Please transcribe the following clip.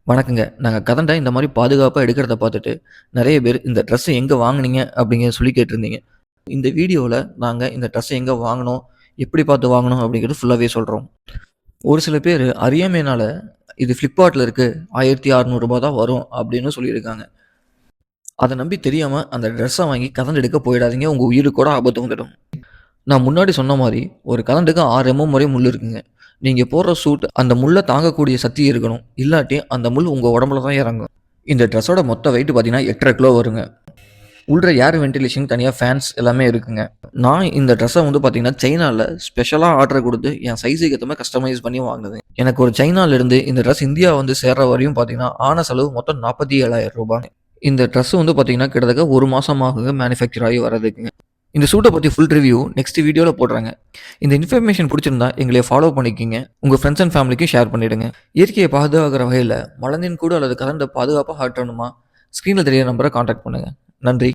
வணக்கங்க. நாங்க கதண்ட இந்த மாரி பாதுகாப்பா எடுக்கிறத பார்த்துட்டு, நெறைய பேர் இந்த ட்ரெஸ்ஸ எங்க வாங்குனீங்க? அப்டிங்க சொல்லி கேட்டிருந்தீங்க. இந்த வீடியோல நாங்க இந்த ட்ரெஸ்ஸ எங்க வாங்குனோம்? எப்படி பார்த்து வாங்குனோம்? அப்படிங்கிறது ஃபுல்லாவே சொல்றோம். ஒரு சில பேரு அறியாமையினால, இது Flipkartல இருக்கு. ரூ. 1600 தான் வரும் அப்படின்னு சொல்லியிருக்காங்க. அத நம்பி தெரியாம அந்த ட்ரெஸ்ஸ வாங்கி கதண்டு எடுக்க போயிடாதீங்க. உங்க உயிருக்கு கூட ஆபத்து வந்துடும். நான் முன்னாடி சொன்ன மாரி, ஒரு கதண்டுக்கு 6 வரை முள் இருக்குங்க. நீங்க போடுற சூட் அந்த முள்ள தாங்கக்கூடிய சக்தி இருக்கணும். இல்லாட்டி அந்த முள் உங்க உடம்புல தான் இறங்கும். இந்த ட்ரெஸ்ஸோட மொத்த வெயிட் பார்த்தீங்கன்னா 8½ கிலோ வருங்க. உள்ள ஏர் வென்டிலேஷன் தனியா ஃபேன்ஸ் எல்லாமே இருக்குங்க. நான் இந்த ட்ரெஸ்ஸ வந்து பார்த்தீங்கன்னா, சைனால ஸ்பெஷலா ஆர்டர் குடுத்து என் சைஸுக்கு ஏத்த மாரி கஸ்டமைஸ் பண்ணி வாங்குனதுங்க. எனக்கு ஒரு சைனால இருந்து இந்த ட்ரெஸ் இந்தியா வந்து சேர்ற வரையும் பார்த்தீங்கன்னா, ஆன செலவு மொத்தம் ரூ. 47,000. இந்த ட்ரெஸ் வந்து பார்த்தீங்கன்னா, கிட்டத்தட்ட 1 மாசம் ஆகுங்க மேனுஃபேக்சர் ஆகி வரதுக்குங்க. இந்த சூட்ட பத்தி ஃபுல் ரிவ்யூ நெக்ஸ்ட் வீடியோல போடுறேங்க. இந்த இன்ஃபர்மேஷன் புடிச்சிருந்தா எங்கள ஃபாலோ பண்ணிக்கங்க. உங்க ஃபிரெண்ட்ஸ் அண்ட் ஃபேமிலிக்கும் ஷேர் பண்ணிடுங்க. இயற்கையை பாதுகாக்கிற வகையில மலந்தின் கூடு அல்லது கலந்த பாதுகாப்பா காட்டணுமா? ஸ்க்ரீன்ல தெரியிற நம்பர கான்டாக்ட் பண்ணுங்க. நன்றி.